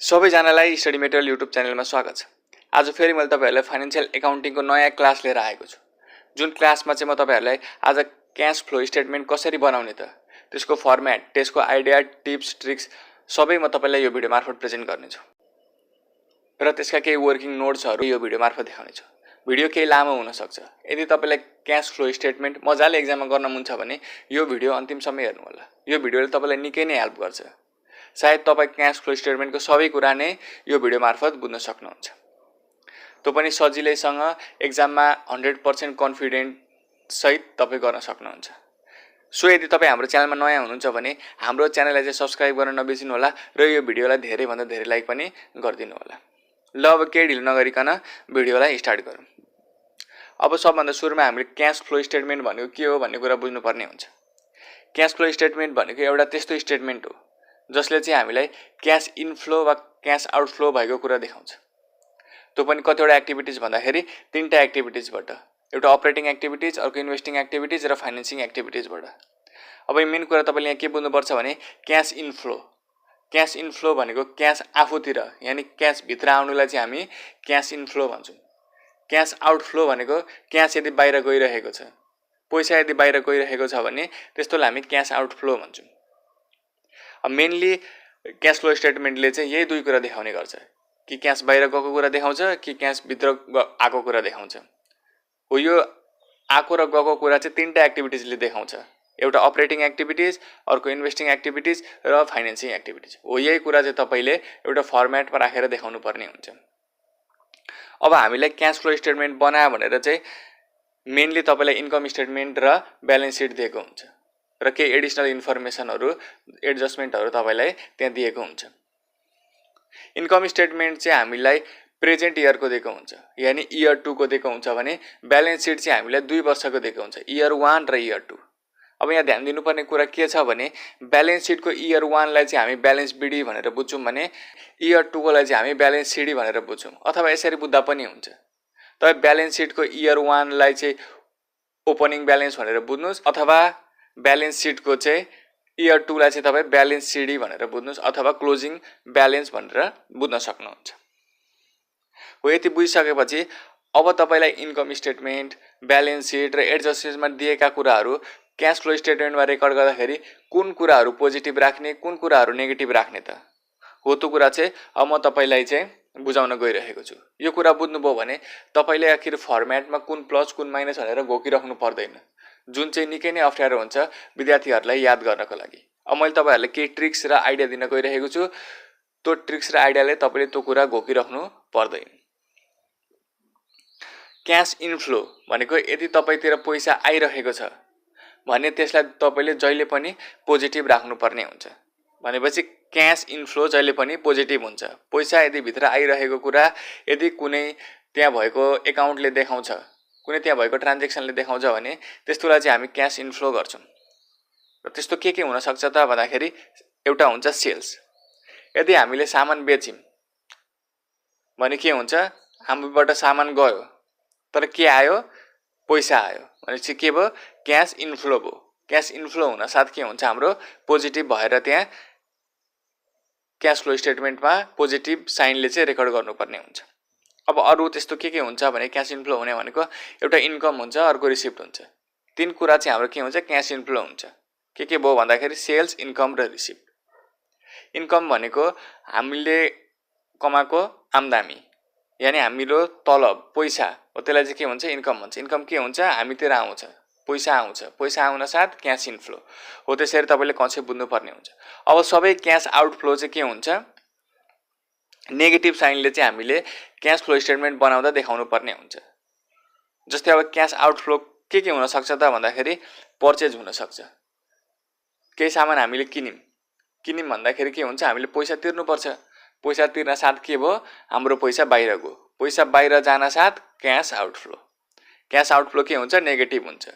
सबैजनालाई study material YouTube च्यानलमा स्वागत छ। आज फेरि मैले तपाईहरुलाई फाइनान्शियल एकाउन्टिङको नयाँ क्लास लिएर आएको छु। जुन क्लासमा चाहिँ म तपाईहरुलाई आज क्याश फ्लो स्टेटमेन्ट कसरी बनाउने त, त्यसको फर्म्याट, त्यसको आइडिया, टिप्स, ट्रिक्स सबै म तपाईलाई यो भिडियो मार्फत प्रेजेन्ट गर्नेछु। र त्यसका केही वर्किङ नोट्सहरु यो भिडियो मार्फत देखाउनेछु। भिडियो केही लामो हुन सक्छ। यदि तपाईलाई क्याश फ्लो स्टेटमेन्ट मजाले एक्जाममा गर्न मन छ भने यो भिडियो अन्तिमसम्म हेर्नु होला। यो भिडियोले तपाईलाई निकै नै हेल्प गर्छ। सायद तपाई क्याश फ्लो स्टेटमेन्टको सबै कुरा नै यो भिडियो मार्फत बुझ्न सक्नुहुन्छ। त्यो पनि सजिलैसँग एक्जाममा 100% कन्फिडेन्ट सहित तपाई गर्न सक्नुहुन्छ। सो यदि तपाई हाम्रो च्यानलमा नयाँ हुनुहुन्छ भने हाम्रो च्यानललाई चाहिँ सब्स्क्राइब गर्न नबिर्सनु होला र यो भिडियोलाई धेरै भन्दा धेरै लाइक पनि गरिदिनु होला। ल अब केही ढिलो नगरिकन भिडियोलाई स्टार्ट गरौँ। अब सबभन्दा सुरुमा हामीले क्याश फ्लो स्टेटमेन्ट भनेको के हो भन्ने कुरा बुझ्नुपर्ने हुन्छ। क्याश फ्लो स्टेटमेन्ट भनेको एउटा त्यस्तो स्टेटमेन्ट हो जसले चाहिँ हामीलाई क्याश इनफ्लो वा क्याश आउटफ्लो भएको कुरा देखाउँछ। त्यो पनि कतिवटा एक्टिभिटिज भन्दाखेरि तीनटा एक्टिभिटिजबाट, एउटा अपरेटिङ एक्टिभिटिज, अर्को इन्भेस्टिङ एक्टिभिटिज र फाइनान्सिङ एक्टिभिटिजबाट। अब मेन कुरा तपाईले यहाँ के बुझ्नुपर्छ भने क्याश इनफ्लो। क्याश इनफ्लो भनेको क्याश आफूतिर यानी क्याश भित्र आउनुलाई चाहिँ हामी क्याश इनफ्लो भन्छौँ। क्याश आउटफ्लो भनेको क्याश यदि बाहिर गइरहेको छ, पैसा यदि बाहिर गइरहेको छ भने त्यस्तोलाई हामी क्याश आउटफ्लो भन्छौँ। मेनली क्याश फ्लो स्टेटमेन्टले चाहिँ यही दुई कुरा देखाउने गर्छ कि क्याश बाहिर गएको कुरा देखाउँछ कि क्याश भित्र आएको कुरा देखाउँछ। हो यो आएको र गएको कुरा चाहिँ तीनटा एक्टिभिटिजले देखाउँछ। एउटा अपरेटिङ एक्टिभिटिज, अर्को इन्भेस्टिङ एक्टिभिटिज र फाइनान्सिङ एक्टिभिटिज। हो यही कुरा चाहिँ तपाईले एउटा फर्म्याटमा राखेर देखाउनु पर्ने हुन्छ। अब हामीलाई क्याश फ्लो स्टेटमेन्ट बनायो भनेर चाहिँ मेनली तपाईलाई इन्कम स्टेटमेन्ट र ब्यालेन्स सिट दिएको हुन्छ र केही एडिसनल इन्फर्मेसनहरु, एडजस्टमेन्टहरु तपाईलाई त्यहाँ दिएको हुन्छ। इन्कम स्टेटमेन्ट चाहिँ हामीलाई प्रेजेन्ट इयरको दिएको हुन्छ, यानी इयर 2 को दिएको हुन्छ भने ब्यालेन्स सिट चाहिँ हामीलाई 2 वर्षको दिएको हुन्छ, इयर 1 र इयर 2। अब यहाँ ध्यान दिनुपर्ने कुरा के छ भने ब्यालेन्स सिटको इयर 1 लाई चाहिँ हामी ब्यालेन्स बिडी भनेर बुझ्छौं भने इयर 2 को लाई चाहिँ हामी ब्यालेन्स सिडी भनेर बुझ्छौं, अथवा यसरी बुझ्दा पनि हुन्छ। तपाई ब्यालेन्स सिटको इयर 1 लाई चाहिँ ओपनिङ ब्यालेन्स भनेर बुझ्नुस्, अथवा ब्यालेन्स सिटको चाहिँ इयर 2 लाई चाहिँ तपाई ब्यालेन्स सिडी भनेर बुझ्नुस्, अथवा क्लोजिङ ब्यालेन्स भनेर बुझ्न सक्नुहुन्छ। हो यति बुझिसकेपछि अब तपाईलाई इन्कम स्टेटमेन्ट, ब्यालेन्स सिट र एडजस्टमेन्टमा दिएका कुराहरू क्याश फ्लो स्टेटमेन्टमा रेकर्ड गर्दाखेरि कुन कुराहरू पोजिटिभ राख्ने, कुन कुराहरू नेगेटिभ राख्ने त हो, त्यो कुरा चाहिँ अब म तपाईलाई चाहिँ बुझाउन गइरहेको छु। यो कुरा बुझ्नुभयो भने तपाईले आखिर फर्म्याटमा कुन प्लस कुन माइनस भनेर घोकिराख्नु पर्दैन, जुन चाहिँ निकै नै अप्ठ्यारो हुन्छ विद्यार्थीहरूलाई याद गर्नको लागि। अब मैले तपाईहरुलाई केही ट्रिक्स र आइडिया दिन गइरहेको छु। त्यो ट्रिक्स र आइडियाले तपाईले त्यो कुरा घोकिराख्नु पर्दैन। क्याश इनफ्लो भनेको यदि तपाईतिर पैसा आइरहेको छ भने त्यसलाई तपाईले जहिले पनि पोजिटिभ राख्नुपर्ने हुन्छ। भनेपछि क्याश इनफ्लो जहिले पनि पोजिटिभ हुन्छ। पैसा यदि भित्र आइरहेको कुरा यदि कुनै त्यहाँ भएको एकाउन्टले देखाउँछ, कुनै त्यहाँ भएको ट्रान्ज्याक्सनले देखाउँछ भने त्यस्तोलाई चाहिँ हामी क्याश इनफ्लो गर्छौं। र त्यस्तो के हुन सक्छ त भन्दाखेरि एउटा हुन्छ सेल्स। यदि हामीले सामान बेच्यौं भने के हुन्छ, हामीबाट सामान गयो तर के आयो, पैसा आयो भनेपछि के भयो, क्याश इनफ्लो भयो। क्याश इनफ्लो हुन साथ के हुन्छ, हाम्रो पोजिटिभ भएर त्यहाँ क्याश फ्लो स्टेटमेन्टमा पोजिटिभ साइनले चाहिँ रेकर्ड गर्नुपर्ने हुन्छ। अब अरु त्यस्तो के हुन्छ भने क्याश इनफ्लो हुने भनेको एउटा इन्कम हुन्छ, अर्को रिसिप्ट हुन्छ। तीन कुरा चाहिँ हाम्रो के हुन्छ, क्याश इनफ्लो हुन्छ। के भयो भन्दाखेरि सेल्स, इन्कम र रिसिप्ट। इन्कम भनेको हामीले कमाएको आम्दानी, यानी हाम्रो तलब, पैसा हो, त्यसलाई चाहिँ के भन्छ, इन्कम भन्छ। इन्कम के हुन्छ, हामीतिर आउँछ, पैसा आउँछ। पैसा आउन साथ क्याश इनफ्लो हो। त्यसरी तपाईले कन्सेप्ट बुझ्नुपर्ने हुन्छ। अब सबै क्याश आउटफ्लो चाहिँ के हुन्छ, नेगेटिभ साइनले चाहिँ हामीले क्याश फ्लो स्टेटमेन्ट बनाउँदा देखाउनु पर्ने हुन्छ। जस्तै अब क्याश आउटफ्लो के हुन सक्छ त भन्दाखेरि पर्चेज हुन सक्छ। केही सामान हामीले किन्यौं भन्दाखेरि के हुन्छ, हामीले पैसा तिर्नुपर्छ। पैसा तिर्न साथ के भयो, हाम्रो पैसा बाहिर गयो। पैसा बाहिर जान साथ क्याश आउटफ्लो। क्याश आउटफ्लो के हुन्छ, नेगेटिभ हुन्छ।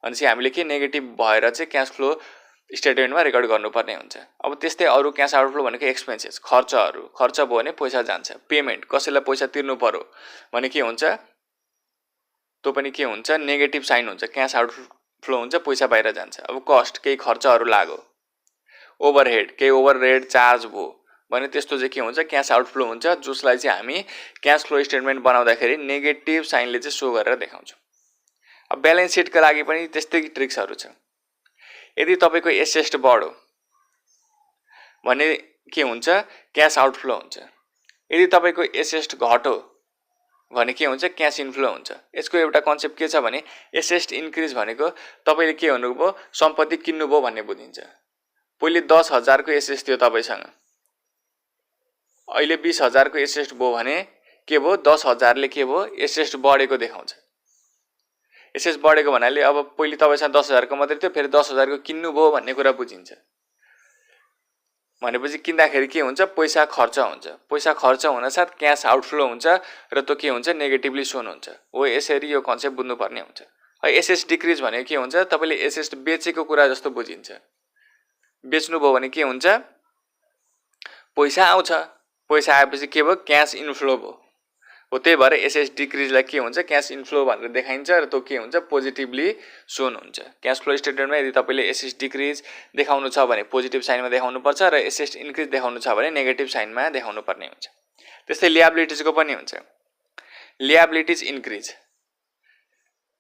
अनि चाहिँ हामीले के नेगेटिभ भएर चाहिँ क्याश फ्लो स्टेटमेन्टमा रेकर्ड गर्नुपर्ने हुन्छ। अब त्यस्तै अरु क्याश आउटफ्लो भनेको एक्सपेन्सेस, खर्चहरु। खर्च भयो भने पैसा जान्छ। पेमेन्ट, कसैलाई पैसा तिर्नु पर्यो भने के हुन्छ, त्यो पनि के हुन्छ, नेगेटिभ साइन हुन्छ। क्याश आउटफ्लो हुन्छ, पैसा बाहिर जान्छ। अब कस्ट, केही खर्चहरु लाग्यो। ओभरहेड, केही ओभरहेड चार्ज भयो भने त्यस्तो चाहिँ के हुन्छ, क्यास आउटफ्लो हुन्छ, जसलाई चाहिँ हामी क्यास फ्लो स्टेटमेन्ट बनाउँदाखेरि नेगेटिभ साइनले चाहिँ सो गरेर देखाउँछौँ। अब ब्यालेन्स सिटका लागि पनि त्यस्तै ट्रिक्सहरू छ। यदि तपाईँको एसेस्ट बढ्यो भने के हुन्छ, क्यास आउटफ्लो हुन्छ। यदि तपाईँको एसेस्ट घट्यो भने के हुन्छ, क्यास इन्फ्लो हुन्छ। यसको एउटा कन्सेप्ट के छ भने एसेस्ट इन्क्रिज भनेको तपाईँले के भन्नुभयो, सम्पत्ति किन्नुभयो भन्ने बुझिन्छ। पहिले 10,000 को एसेस्ट थियो तपाईँसँग, अहिले 20,000 को एसेस्ट भयो भने के भयो, 10,000 ले के भयो, एसेस्ट बढेको देखाउँछ। एसेस्ट बढेको भन्नाले अब पहिले तपाईँसँग 10,000 को मात्रै थियो, फेरि 10,000 को किन्नुभयो भन्ने कुरा बुझिन्छ। भनेपछि किन्दाखेरि के हुन्छ, पैसा खर्च हुन्छ। पैसा खर्च हुनसाथ क्यास आउटफ्लो हुन्छ र त्यो के हुन्छ, नेगेटिभली सोन हुन्छ। हो, यसरी यो कन्सेप्ट बुझ्नुपर्ने हुन्छ। एसेस्ट डिक्रिज भनेको के हुन्छ, तपाईँले एसेस्ट बेचेको कुरा जस्तो बुझिन्छ। बेच्नुभयो भने के हुन्छ, पैसा आउँछ। पैसा आएपछि के भयो, क्यास इन्फ्लो भयो। हो, त्यही भएर एसेस्ट डिक्रिजलाई के हुन्छ, क्यास इन्फ्लो भनेर देखाइन्छ र त्यो के हुन्छ, पोजिटिभली सोन हुन्छ। क्यास फ्लो स्टेटमेन्टमा यदि तपाईँले एसेस्ट डिक्रिज देखाउनु छ भने पोजिटिभ साइनमा देखाउनुपर्छ र एसेस्ट इन्क्रिज देखाउनु छ भने नेगेटिभ साइनमा देखाउनु पर्ने हुन्छ। त्यस्तै लियाबिलिटिजको पनि हुन्छ। लियाबिलिटिज इन्क्रिज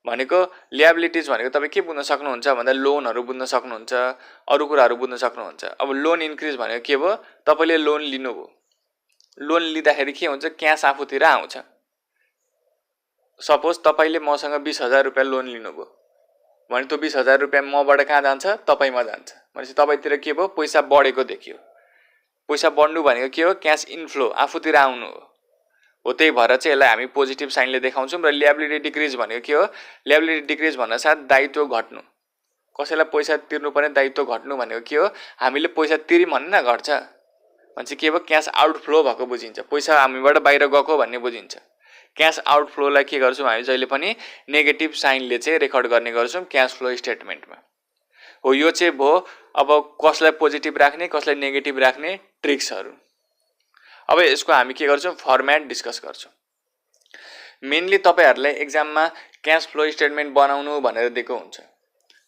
भनेको, लियाबिलिटिज भनेको तपाईँ के बुझ्न सक्नुहुन्छ भन्दा लोनहरू बुझ्न सक्नुहुन्छ, अरू कुराहरू बुझ्न सक्नुहुन्छ। अब लोन इन्क्रिज भनेको के भयो, तपाईँले लोन लिनुभयो। लोन लिँदाखेरि के हुन्छ, क्यास आफूतिर आउँछ। सपोज तपाईँले मसँग 20,000 रुपियाँ लोन लिनुभयो भने त्यो 20,000 रुपियाँ मबाट कहाँ जान्छ, तपाईँमा जान्छ। भनेपछि तपाईँतिर के भयो, पैसा बढेको देखियो। पैसा बढ्नु भनेको के हो, क्यास इन्फ्लो, आफूतिर आउनु हो। त्यही भएर चाहिँ यसलाई हामी पोजिटिभ साइनले देखाउँछौँ। र लियाबिलिटी डिक्रिज भनेको के हो, लियाबिलिटी डिक्रिज भन्न साथ दायित्व घट्नु, कसैलाई पैसा तिर्नुपर्ने दायित्व घट्नु भनेको के हो, हामीले पैसा तिर्यौँ भने घट्छ भनेपछि के भयो, क्यास आउटफ्लो भएको बुझिन्छ। पैसा हामीबाट बाहिर गएको भन्ने बुझिन्छ। क्यास आउटफ्लोलाई के गर्छौँ, हामी जहिले पनि नेगेटिभ साइनले चाहिँ रेकर्ड गर्ने गर्छौँ क्यास फ्लो स्टेटमेन्टमा। हो, यो चाहिँ भयो अब कसलाई पोजिटिभ राख्ने, कसलाई नेगेटिभ राख्ने ट्रिक्सहरू। अब यसको हामी के गर्छौँ, फर्मेट डिस्कस गर्छौँ। मेनली तपाईँहरूलाई एक्जाममा क्यास फ्लो स्टेटमेन्ट बनाउनु भनेर दिएको हुन्छ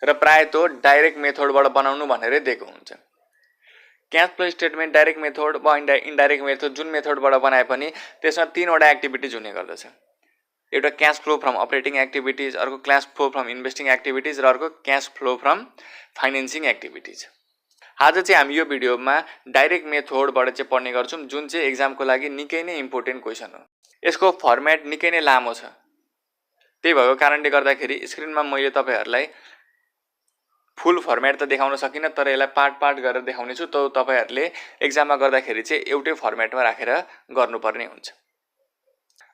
र प्रायः त्यो डाइरेक्ट मेथडबाट बनाउनु भनेर दिएको हुन्छ। Cash flow statement direct method वा इन्डाइरेक्ट मेथड जुन मेथडबाट बनाए पनि त्यसमा 3वटा एक्टिभिटिज हुने गर्दछ। एउटा cash flow from operating activities, अर्को cash flow from investing activities र अर्को cash flow from financing activities. आज चाहिँ हामी यो भिडियोमा डाइरेक्ट मेथडबाट चाहिँ पढ्ने गर्छौँ, जुन चाहिँ एक्जामको लागि निकै नै इम्पोर्टेन्ट क्वेसन हो। यसको फर्मेट निकै नै लामो छ। त्यही भएको कारणले गर्दाखेरि स्क्रिनमा मैले तपाईँहरूलाई फुल फर्मेट त देखाउन सकिनँ, तर यसलाई पार्ट गरेर देखाउने छु। त तपाईँहरूले एक्जाममा गर्दाखेरि चाहिँ एउटै फर्मेटमा राखेर गर्नुपर्ने हुन्छ।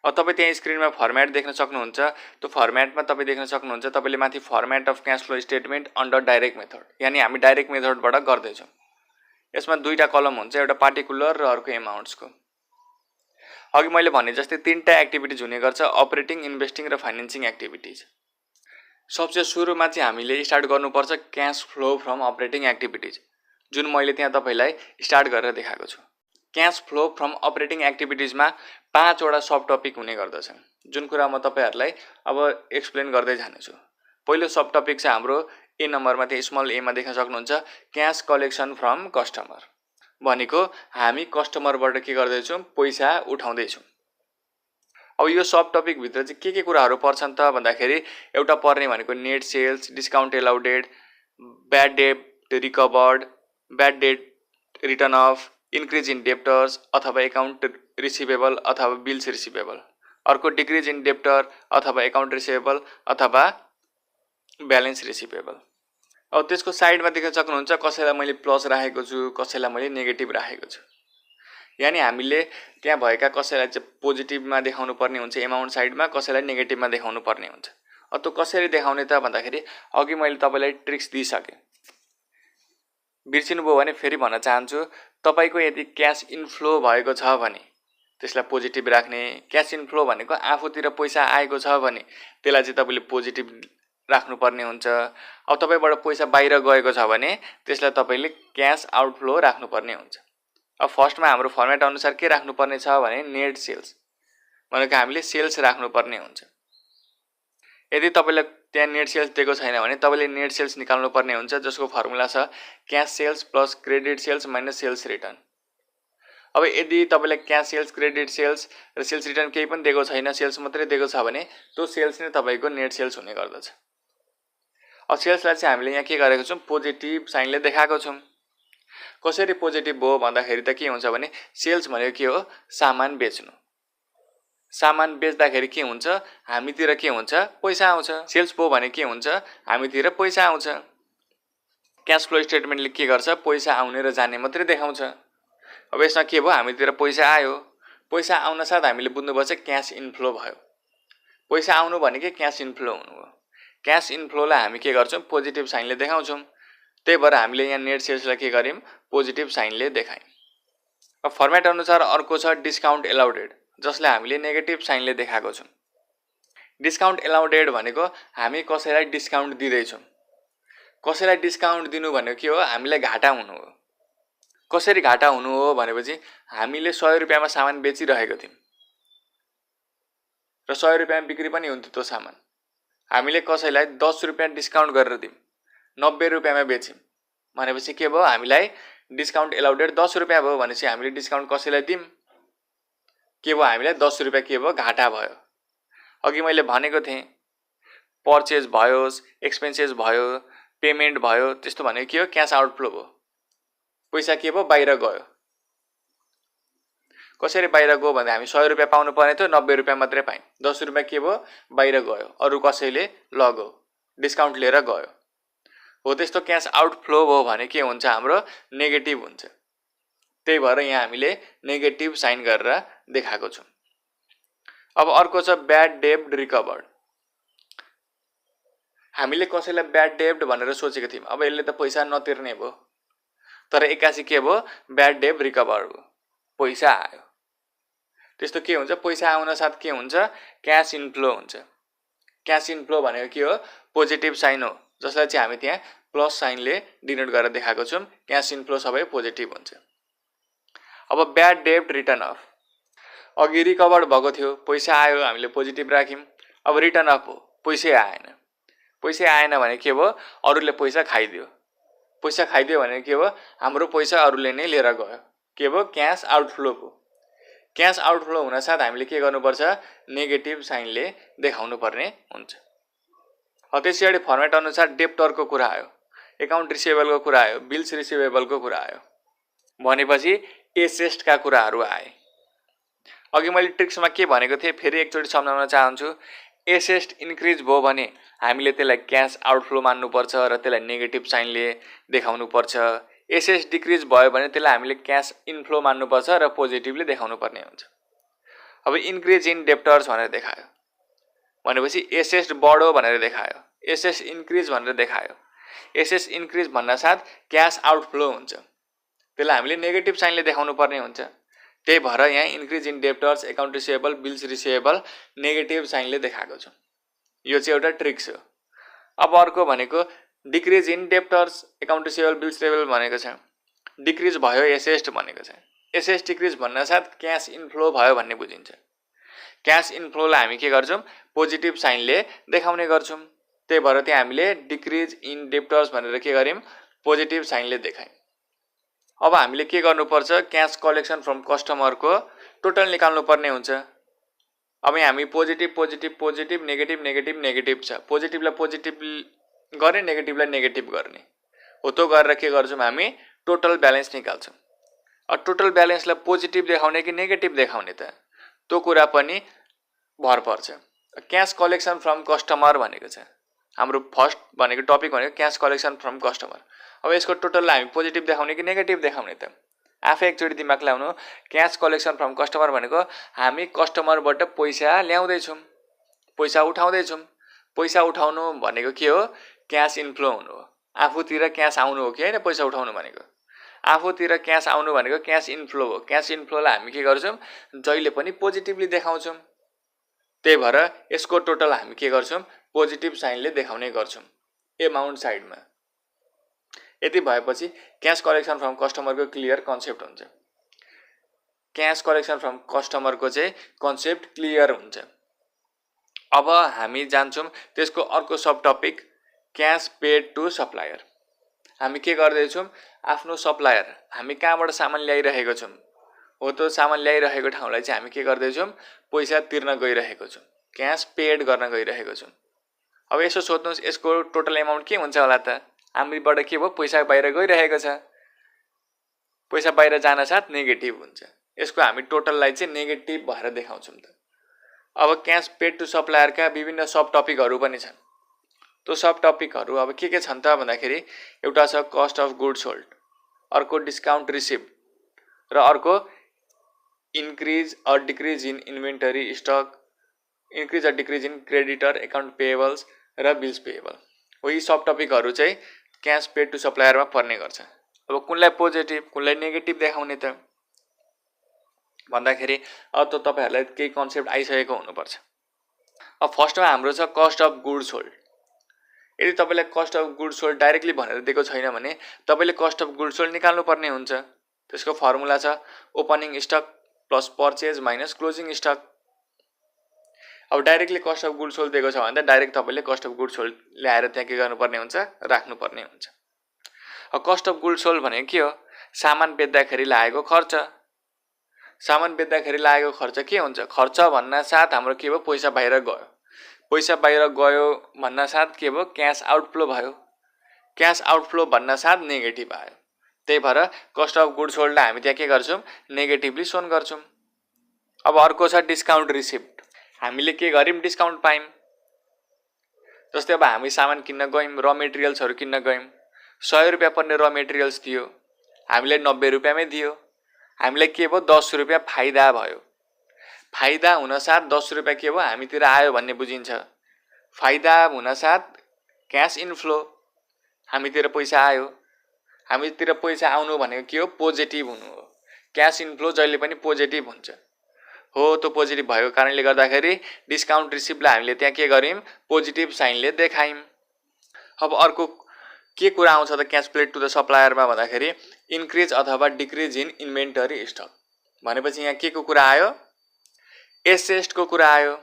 अब तपाईँ त्यहाँ स्क्रिनमा फर्मेट देख्न सक्नुहुन्छ। त्यो फर्मेटमा तपाईँ देख्न सक्नुहुन्छ, तपाईँले माथि format of cash flow statement under direct method, यानि हामी डाइरेक्ट मेथडबाट गर्दैछौँ। यसमा 2टा कलम हुन्छ, एउटा पार्टिकुलर र अर्को एमाउन्ट्सको। अघि मैले भने जस्तै 3टा एक्टिभिटिज हुने गर्छ, अपरेटिङ, इन्भेस्टिङ र फाइनेन्सिङ एक्टिभिटिज। सबसे सुरुमा चाहिँ हामीले स्टार्ट गर्नुपर्छ cash flow from operating activities, जुन मैले त्यहाँ तपाईँलाई स्टार्ट गरेर देखाएको छु। क्यास फ्लो फ्रम अपरेटिङ एक्टिभिटिजमा 5वटा सब टपिक हुने गर्दछ, जुन कुरा म तपाईँहरूलाई अब एक्सप्लेन गर्दै जानेछु। पहिलो सब टपिक चाहिँ हाम्रो ए नम्बरमा, त्यहाँ स्मल एमा देख्न सक्नुहुन्छ, क्यास कलेक्सन फ्रम कस्टमर। भनेको हामी कस्टमरबाट के गर्दैछौँ, पैसा उठाउँदैछौँ। अब यो सब टपिकभित्र चाहिँ के कुराहरू पर्छन् त भन्दाखेरि, एउटा पर्ने भनेको net sales, discount allowed, bad debt recovered, bad debt written off, increase in debtors अथवा एकाउन्ट रिसिभेबल अथवा बिल्स रिसिभेबल। अर्को डिक्रिज इन डेप्टर अथवा एकाउन्ट रिसिभेबल अथवा ब्यालेन्स रिसिभेबल। अब त्यसको साइडमा देख्न सक्नुहुन्छ, कसैलाई मैले प्लस राखेको छु, कसैलाई मैले नेगेटिभ राखेको छु। यानि हामीले त्यहाँ भएका कसैलाई चाहिँ पोजिटिभमा देखाउनु पर्ने हुन्छ एमाउन्ट साइडमा, कसैलाई नेगेटिभमा देखाउनु पर्ने हुन्छ। अब त्यो कसरी देखाउने त भन्दाखेरि, अघि मैले तपाईँलाई ट्रिक्स दिइसकेँ। बिर्सिनुभयो भने फेरि भन्न चाहन्छु, तपाईँको यदि क्यास इन्फ्लो भएको छ भने त्यसलाई पोजिटिभ राख्ने, क्यास इन्फ्लो भनेको आफूतिर पैसा आएको छ भने त्यसलाई चाहिँ तपाईँले पोजिटिभ राख्नुपर्ने हुन्छ। अब तपाईँबाट पैसा बाहिर गएको छ भने त्यसलाई तपाईँले क्यास आउटफ्लो राख्नुपर्ने हुन्छ। अब फर्स्टमा हाम्रो फर्मेट अनुसार के राख्नुपर्ने छ भने नेट सेल्स भनेको हामीले सेल्स राख्नुपर्ने हुन्छ। यदि तपाईँलाई त्यहाँ नेट सेल्स दिएको छैन भने तपाईँले नेट सेल्स निकाल्नुपर्ने हुन्छ, जसको फर्मुला छ cash sales plus credit sales minus sales return. अब यदि तपाईले क्याश सेल्स, क्रेडिट सेल्स र सेल्स रिटर्न केही पनि दिएको छैन, सेल्स मात्रै दिएको छ भने त्यो सेल्स नै तपाईको नेट सेल्स हुने गर्दछ। अब सेल्सलाई चाहिँ हामीले यहाँ के गरेको छौं, पोजिटिभ साइनले देखाएको छौं। कसरी पोजिटिभ भयो भन्दाखेरि त के हुन्छ भने सेल्स भनेको के हो, सामान बेच्नु। सामान बेच्दाखेरि के हुन्छ, हामीतिर के हुन्छ, पैसा आउँछ। सेल्स भयो भने के हुन्छ, हामीतिर पैसा आउँछ। क्याश फ्लो स्टेटमेन्टले के गर्छ, पैसा आउने र जाने मात्रै देखाउँछ। अब यसमा के भयो, हामीतिर पैसा आयो, पैसा आउन साथ हामीले बुझ्नुपर्छ क्याश इन्फ्लो भयो। पैसा आउनु भनेकै क्याश इन्फ्लो हुनु हो। क्याश इन्फ्लोलाई हामी के गर्छौं, पोजिटिभ साइनले देखाउँछौं। त्यही भएर हामीले यहाँ नेट सेल्सलाई के गर्यौं, पोजिटिभ साइनले देखायौं। अब फर्मेट अनुसार अर्को छ डिस्काउन्ट एलाउडेड, जसलाई हामीले नेगेटिभ साइनले देखाएको छौं। डिस्काउन्ट एलाउडेड भनेको हामी कसैलाई डिस्काउन्ट दिँदैछौं। कसैलाई डिस्काउन्ट दिनु भनेको के हो, हामीलाई घाटा हुनु हो। कसरी घाटा हुनु हो भनेपछि हामीले 100 रुपैयाँमा सामान बेचिरहेको थियौं र 100 रुपैयाँमा बिक्री पनि हुन्थ्यो त्यो सामान। हामीले कसैलाई 10 रुपैयाँ डिस्काउन्ट गरेर दियौं, 90 रुपैयाँमा बेच्यौं भनेपछि के भयो, हामीलाई डिस्काउन्ट एलाउडेड 10 रुपैयाँ भयो भनेपछि हामीले डिस्काउन्ट कसैलाई दियौं, के भयो, हामीलाई 10 रुपैयाँ के भयो, घाटा भयो। अघि मैले भनेको थिएँ पर्चेज भयो, एक्सपेन्सेस भयो, पेमेन्ट भयो, त्यस्तो भनेको के हो, क्याश आउटफ्लो भयो। पैसा के भयो, बाहिर गयो। कसरी बाहिर गयो भन्दा हामी 100 रुपैयाँ पाउनु पर्ने थियो, 90 रुपैयाँ मात्रै पायौं। 10 रुपैयाँ के भयो, बाहिर गयो, अरु कसैले लग्यो, डिस्काउन्ट लिएर गयो। हो त्यस्तो क्याश आउटफ्लो भयो भने के हुन्छ, हाम्रो नेगेटिभ हुन्छ। त्यही भएर यहाँ हामीले नेगेटिभ साइन गरेर देखाएको छौं। अब अर्को छ ब्याड डेब्ट रिकभर्ड। हामीले कसैलाई ब्याड डेब्ट भनेर सोचेको थियौं, अब यसले त पैसा नतिर्ने भयो, तर एकासी के भयो, ब्याड डेब्ट रिकभर भयो, पैसा आयो। त्यस्तो के हुन्छ, पैसा आउन साथ के हुन्छ, क्याश इन्फ्लो हुन्छ। क्याश इन्फ्लो भनेको के हो, पोजिटिभ साइन हो, जसलाई चाहिँ हामी त्यहाँ प्लस साइनले डिनोट गरेर देखाएको छौं। क्याश इन्फ्लो सबै पोजिटिभ हुन्छ। अब ब्याड डेब्ट रिटर्न अफ, अघि रिकभर्ड भएको थियो, पैसा आयो, हामीले पोजिटिभ राख्यौं। अब रिटर्न अफ हो, पैसै आएन। पैसै आएन भने के भयो, अरूले पैसा खाइदियो। पैसा खाइदियो भने के भयो, हाम्रो पैसा अरूले नै लिएर गयो, के भयो, क्याश आउटफ्लो भयो। क्याश आउटफ्लो हुन साथ हामीले के गर्नुपर्छ, नेगेटिभ साइनले देखाउनु पर्ने हुन्छ। त्यसैगरी फर्मेट अनुसार डेप्टरको कुरा आयो, एकाउन्ट रिसिभेबलको कुरा आयो, बिल्स रिसिभेबलको कुरा आयो भनेपछि एसेस्टका कुराहरू आए। अघि मैले ट्रिक्समा के भनेको थिएँ, फेरि एकचोटि सम्झाउन चाहन्छु। एसेस्ट इन्क्रिज भयो भने हामीले त्यसलाई क्याश आउटफ्लो मान्नुपर्छ र त्यसलाई नेगेटिभ साइनले देखाउनुपर्छ। एसेस्ट डिक्रिज भयो भने त्यसलाई हामीले क्याश इन्फ्लो मान्नुपर्छ र पोजिटिभली देखाउनु पर्ने हुन्छ। अब इन्क्रिज इन डेप्टर्स भनेर देखायो भनेपछि एसेस्ट बढ्यो भनेर देखायो, एसेस्ट इन्क्रिज भनेर देखायो। एसेस्ट इन्क्रिज भन्न साथ क्याश आउटफ्लो हुन्छ, त्यसलाई हामीले नेगेटिभ साइनले देखाउनु पर्ने हुन्छ। त्यही भएर यहाँ increase in debtors, account receivable, bills receivable negative साइनले देखाएको छ। यो चाहिँ एउटा ट्रिक्स हो। अब अर्को भनेको decrease in debtors, account receivable, bills receivable भनेको छ, डिक्रिज भयो एसेस्ट भनेको छ। एसेस्ट डिक्रिज भन्न साथ क्याश इन्फ्लो भयो भन्ने बुझिन्छ। क्याश इन्फ्लोलाई हामी के गर्छौं, पोजिटिभ साइनले देखाउने गर्छौं। त्यही भएर त्यहाँ हामीले डिक्रिज इन डेप्टर्स भनेर के गर्यौं, पोजिटिभ साइनले देखायौं। अब हामीले के गर्नुपर्छ, क्याश कलेक्सन फ्रम कस्टमरको टोटल निकाल्नु पर्ने हुन्छ। अब यहाँ हामी positive positive positive negative negative negative छ, पोजिटिभलाई पोजिटिभ गर्ने, नेगेटिभलाई नेगेटिभ गर्ने हो। त्यो गरेर के गर्छौं, हामी टोटल ब्यालेन्स निकाल्छौं। अब टोटल ब्यालेन्सलाई पोजिटिभ देखाउने कि नेगेटिभ देखाउने त त्यो कुरा पनि भर पर्छ। क्याश कलेक्सन फ्रम कस्टमर भनेको छ हाम्रो फर्स्ट भनेको टपिक भनेको क्याश कलेक्सन फ्रम कस्टमर। अब यसको टोटललाई हामी पोजिटिभ देखाउने कि नेगेटिभ देखाउने त आफै एकचोटि दिमाग लाउनु। क्याश कलेक्सन फ्रम कस्टमर भनेको हामी कस्टमरबाट पैसा ल्याउँदैछौँ, पैसा उठाउँदैछौँ। पैसा उठाउनु भनेको के हो, क्याश इन्फ्लो हुनु हो। आफूतिर क्याश आउनु हो कि हैन, पैसा उठाउनु भनेको आफूतिर क्याश आउनु भनेको क्याश इन्फ्लो हो। क्याश इन्फ्लोलाई हामी के गर्छौँ, जहिले पनि पोजिटिभली देखाउँछौँ। त्यही भएर यसको टोटल हामी के गर्छौँ, पोजिटिभ साइनले देखाउने गर्छौँ एमाउन्ट साइडमा। यति भएपछि क्याश कलेक्सन फ्रम कस्टमरको क्लियर कन्सेप्ट हुन्छ। क्याश कलेक्सन फ्रम कस्टमरको चाहिँ कन्सेप्ट क्लियर हुन्छ। अब हामी जान्छौँ त्यसको अर्को sub topic cash paid to supplier. हामी के गर्दैछौँ, आफ्नो सप्लायर हामी कहाँबाट सामान ल्याइरहेको छौँ हो त्यो सामान ल्याइरहेको ठाउँलाई चाहिँ हामी के गर्दैछौँ पैसा तिर्न गइरहेको छौँ क्यास पेड गर्न गइरहेको छौँ अब यसो सोध्नुहोस् यसको टोटल एमाउन्ट के हुन्छ होला त हामीबाट के भयो पैसा बाहिर गइरहेको छ पैसा बाहिर जान साथ नेगेटिभ हुन्छ यसको हामी टोटललाई चाहिँ नेगेटिभ भएर देखाउँछौँ त अब क्यास पेड टु सप्लायरका विभिन्न सब टपिकहरू पनि छन् त्यो सब टपिकहरू अब के छन् त भन्दाखेरि एउटा छ कस्ट अफ गुड्स सोल्ड अर्को डिस्काउन्ट रिसिभ र अर्को increase or decrease in inventory stock increase or decrease in creditor account payables र बिल्स पेएबल हो यी सब टपिकहरू चाहिँ क्यास पेड टु सप्लायरमा पर्ने गर्छ अब कुनलाई पोजिटिभ कुनलाई नेगेटिभ देखाउने त भन्दाखेरि अब त तपाईहरुलाई केही कन्सेप्ट आइसकेको हुनुपर्छ अब फर्स्टमा हाम्रो छ कस्ट अफ गुड्स सोल्ड यदि तपाईलाई cost of goods sold directly भनेर दिएको छैन भने तपाईले कस्ट अफ गुड्स सोल्ड निकाल्नु पर्ने हुन्छ त्यसको फर्मुला छ opening stock plus purchase minus closing stock अब directly cost of goods sold दिएको छ भने त डाइरेक्ट तपाईले कस्ट अफ गुड्स सोल्ड ल्याएर त्यहाँ के गर्नुपर्ने हुन्छ राख्नुपर्ने हुन्छ अब कस्ट अफ गुड्स सोल्ड भनेको के हो सामान बेच्दाखेरि लागेको खर्च सामान बेच्दाखेरि लागेको खर्च के हुन्छ खर्च भन्न साथ हाम्रो के भयो पैसा बाहिर गयो भन्न साथ के भयो क्याश आउटफ्लो भयो क्याश आउटफ्लो भन्न साथ नेगेटिभ आयो त्यही भएर कस्ट अफ गुड्स सोल्डलाई हामी त्यहाँ के गर्छौं नेगेटिभली सोन गर्छौं अब अर्को छ डिस्काउन्ट रिसिप्ट हामीले के गर्यौं डिस्काउन्ट पायौं जस्तै अब हामी सामान किन्न गयौं र मेटेरियल्सहरु किन्न गयौं 100 रुपैयाँ पर्ने र मेटेरियल्स दियो हामीले 90 रुपैयाँमै दियो हामीलाई के भयो 10 रुपैयाँ फाइदा भयो फाइदा हुन साथ 10 रुपैयाँ के भयो हामीतिर आयो भन्ने बुझिन्छ फाइदा हुन साथ क्याश इनफ्लो हामीतिर पैसा आयो हामीतिर पैसा आउनु भनेको के हो पोजिटिभ हुनु हो क्याश इनफ्लो जहिले पनि पोजिटिभ हुन्छ हो त्यो पोजिटिभ भएको कारणले गर्दाखेरि डिस्काउन्ट रिसिप्टलाई हामीले त्यहाँ के गर्यौं पोजिटिभ साइनले देखायौं अब अर्को के कुरा आउँछ त क्याश पेड टु द सप्लायरमा भन्दाखेरि इन्क्रिज अथवा डिक्रिज इन इन्भेन्टरी स्टक भनेपछि यहाँ के को कुरा आयो एसेस्ट को कुरा आयो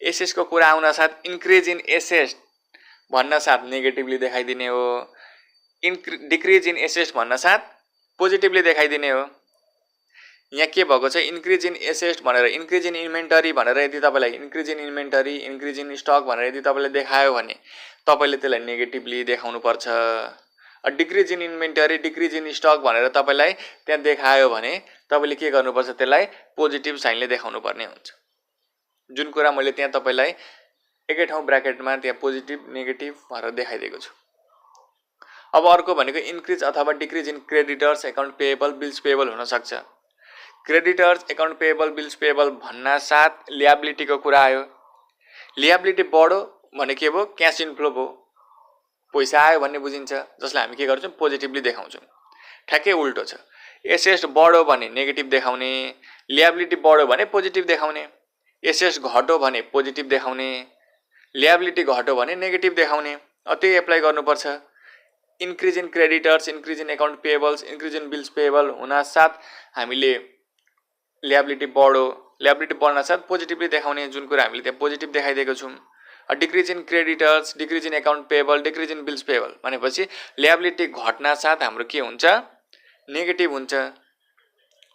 एसेस्ट को कुरा आउन साथ इन्क्रिज इन एसेस्ट भन्न साथ नेगेटिभली देखाइदिने हो डिक्रिज इन एसेस्ट भन्न साथ पोजिटिभली देखाइदिने हो यहाँ के भएको छ इन्क्रिज इन एसेस्ट भनेर इन्क्रिज इन इन्भेन्टरी भनेर यदि तपाईलाई increase in inventory increase in stock भनेर यदि तपाईले देखायो भने तपाईले त्यसलाई नेगेटिभली देखाउनु पर्छ decrease in inventory decrease in stock भनेर तपाईलाई त्यहाँ देखायो भने तपाईले के गर्नुपर्छ त्यसलाई पोजिटिभ साइनले देखाउनु पर्ने हुन्छ जुन कुरा मैले त्यहाँ तपाईलाई एकै ठाउँ ब्र्याकेटमा त्यहाँ पोजिटिभ नेगेटिभ भनेर देखाइदिएको छु अब अर्को भनेको इन्क्रिज अथवा decrease in creditors account payable bills payable हुन सक्छ creditors account payable bills payable भन्न साथ लिएबिलिटी को कुरा आयो लिएबिलिटी बढो भने के भयो क्याश इनफ्लो भयो पैसा आयो भन्ने बुझिन्छ जसलाई हामी के गर्छौं पोजिटिभली देखाउँछौं ठ्याक्कै उल्टो छ एसेस्ट बढो भने नेगेटिभ देखाउने लिएबिलिटी बढो भने पोजिटिभ देखाउने एसेस्ट घट्यो भने पोजिटिभ देखाउने लिएबिलिटी घट्यो भने नेगेटिभ देखाउने त्यही एप्लाई गर्नुपर्छ increase in creditors increase in account payables increase in bills payable हुन साथ हामीले लिएबिलिटी बढ्न साथ पोजिटिभली देखाउने जुन कुरा हामीले त्यहाँ पोजिटिभ देखाइदिएको छौं decrease in creditors decrease in account payable decrease in bills payable भनेपछि लिएबिलिटी घट्न साथ हाम्रो के हुन्छ नेगेटिभ हुन्छ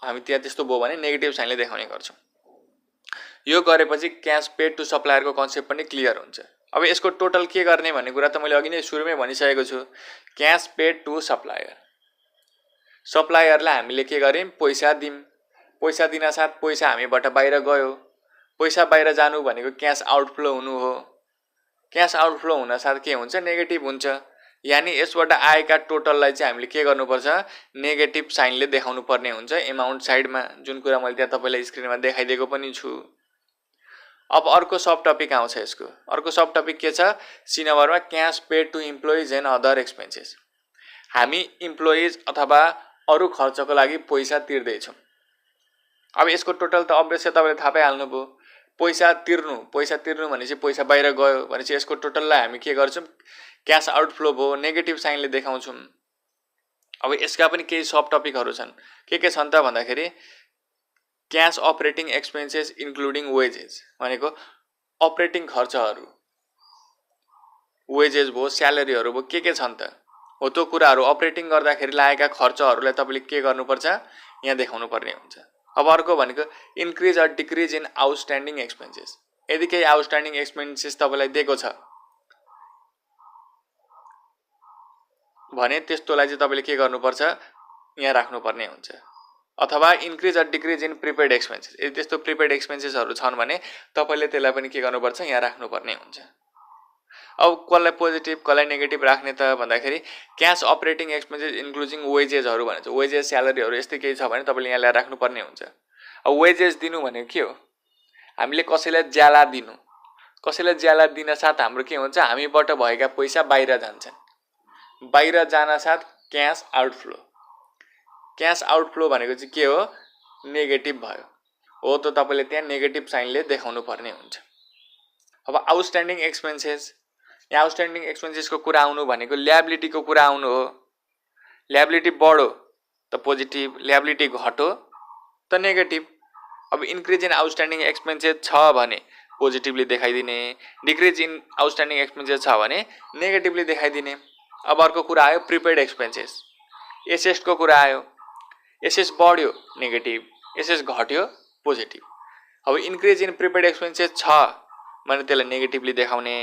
हामी त्यहाँ त्यस्तो भयो भने नेगेटिभ साइनले देखाउने गर्छौं यो गरेपछि क्याश पेड टु सप्लायरको कन्सेप्ट पनि क्लियर हुन्छ अब यसको टोटल के गर्ने भन्ने कुरा त मैले अघि नै सुरुमै भनिसकेको छु क्याश पेड टु सप्लायर सप्लायरलाई हामीले के गर्यौं पैसा दियौं पैसा दिन साथ पैसा हामीबाट बाहिर गयो पैसा बाहिर जानु भनेको क्याश आउटफ्लो हुनु हो क्याश आउटफ्लो हुन साथ के हुन्छ नेगेटिभ हुन्छ यानी यसबाट आएका टोटललाई चाहिँ हामीले के गर्नुपर्छ नेगेटिभ साइनले देखाउनु पर्ने हुन्छ एमाउन्ट साइडमा जुन कुरा मैले त्यहाँ तपाईलाई स्क्रिनमा देखाइदिएको पनि छु अब अर्को सब टपिक आउँछ यसको अर्को सब टपिक के छ सी नम्बरमा cash paid to employees and other expenses हामी इम्प्लोइज अथवा अरु खर्चको लागि पैसा तिर्दै छौं अब यसको टोटल त अभियसली तपाईले थाहा पाइहाल्नुभयो पैसा तिर्नु भनेपछि पैसा बाहिर गयो भनेपछि यसको टोटललाई हामी के गर्छौं क्याश आउटफ्लो भयो नेगेटिभ साइनले देखाउँछौं अब यसका पनि केही सब टपिकहरु छन् के छन् त भन्दाखेरि cash operating expenses including wages भनेको अपरेटिङ खर्चहरु वेजेस भयो स्यालेरीहरु भयो के छन् त हो त्यो कुराहरु अपरेटिङ गर्दाखेरि लागेका खर्चहरुलाई तपाईले के गर्नुपर्छ यहाँ देखाउनु पर्ने हुन्छ। अब अर्को भनेको increase or decrease in outstanding expenses. यदि केही आउटस्ट्यान्डिङ एक्सपेन्सेस तपाईँलाई दिएको छ भने त्यस्तोलाई चाहिँ तपाईँले के गर्नुपर्छ, यहाँ राख्नुपर्ने हुन्छ। अथवा increase or decrease in prepaid expenses, यदि त्यस्तो प्रिपेड एक्सपेन्सेसहरू छन् भने तपाईँले त्यसलाई पनि के गर्नुपर्छ, यहाँ राख्नुपर्ने हुन्छ। अब कसलाई पोजिटिभ कसलाई नेगेटिभ राख्ने त भन्दाखेरि क्यास अपरेटिङ एक्सपेन्सेस इन्क्लुजिङ वेजेसहरू भन्छ। वेजेस स्यालेरीहरू यस्तै केही छ भने तपाईँले यहाँ ल्याएर राख्नुपर्ने हुन्छ। अब वेजेस दिनु भनेको के हो, हामीले कसैलाई ज्याला दिनु, कसैलाई ज्याला दिन साथ हाम्रो के हुन्छ, हामीबाट भएका पैसा बाहिर जान्छन्, बाहिर जान साथ क्यास आउटफ्लो। क्यास आउटफ्लो भनेको चाहिँ के हो, नेगेटिभ भयो हो, त तपाईँले त्यहाँ नेगेटिभ साइनले देखाउनु पर्ने हुन्छ। अब आउटस्ट्यान्डिङ एक्सपेन्सेस, यहाँ आउटस्ट्यान्डिङ एक्सपेन्सेसको कुरा आउनु भनेको ल्याबिलिटीको कुरा आउनु हो। ल्याबिलिटी बढो त पोजिटिभ, ल्याबिलिटी घटो त नेगेटिभ। अब इन्क्रिज इन आउटस्ट्यान्डिङ एक्सपेन्सेस छ भने पोजिटिभली देखाइदिने, डिक्रिज इन आउटस्ट्यान्डिङ एक्सपेन्सेस छ भने नेगेटिभली देखाइदिने। अब अर्को कुरा आयो प्रिपेड एक्सपेन्सेस, एसएसको कुरा आयो। एसएस बढ्यो नेगेटिभ, एसएस घट्यो पोजिटिभ। अब इन्क्रिज इन प्रिपेड एक्सपेन्सेस छ भने त्यसलाई नेगेटिभली देखाउने,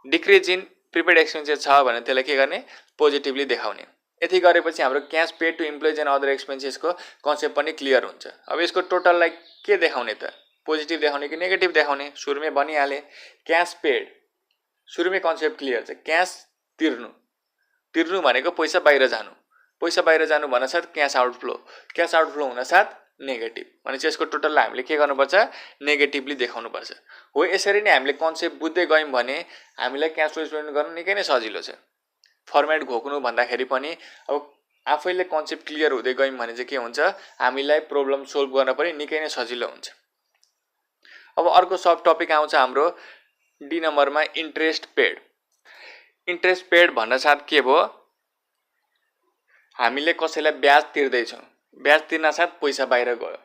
डिक्रिज इन प्रिपेड एक्सपेन्सेस छ भने त्यसलाई के गर्ने, पोजिटिभली देखाउने। यति गरेपछि हाम्रो cash paid to employees and other एक्सपेन्सेसको कन्सेप्ट पनि क्लियर हुन्छ। अब यसको टोटललाई के देखाउने त, पोजिटिभ देखाउने कि नेगेटिभ देखाउने, सुरुमै भनिहालेँ। क्यास पेड सुरुमै कन्सेप्ट क्लियर छ, क्यास तिर्नु, तिर्नु भनेको पैसा बाहिर जानु, पैसा बाहिर जानु भन्नासाथ क्यास आउटफ्लो, क्यास आउटफ्लो हुनसाथ नेगेटिभ। भनेपछि यसको टोटललाई हामीले के गर्नुपर्छ, नेगेटिभली देखाउनुपर्छ। हो यसरी नै हामीले कन्सेप्ट बुझ्दै गयौँ भने हामीलाई क्यास फ्लो स्टेटमेन्ट गर्नु निकै नै सजिलो छ। फर्मेट घोक्नु भन्दाखेरि पनि अब आफैले कन्सेप्ट क्लियर हुँदै गयौँ भने चाहिँ के हुन्छ, हामीलाई प्रब्लम सोल्भ गर्न पनि निकै नै सजिलो हुन्छ। अब अर्को सब टपिक आउँछ हाम्रो डी नम्बरमा, इन्ट्रेस्ट पेड। इन्ट्रेस्ट पेड भन्नासाथ के भयो, हामीले कसैलाई ब्याज तिर्दैछौँ, ब्याज तिर्न साथ पैसा बाहिर गयो।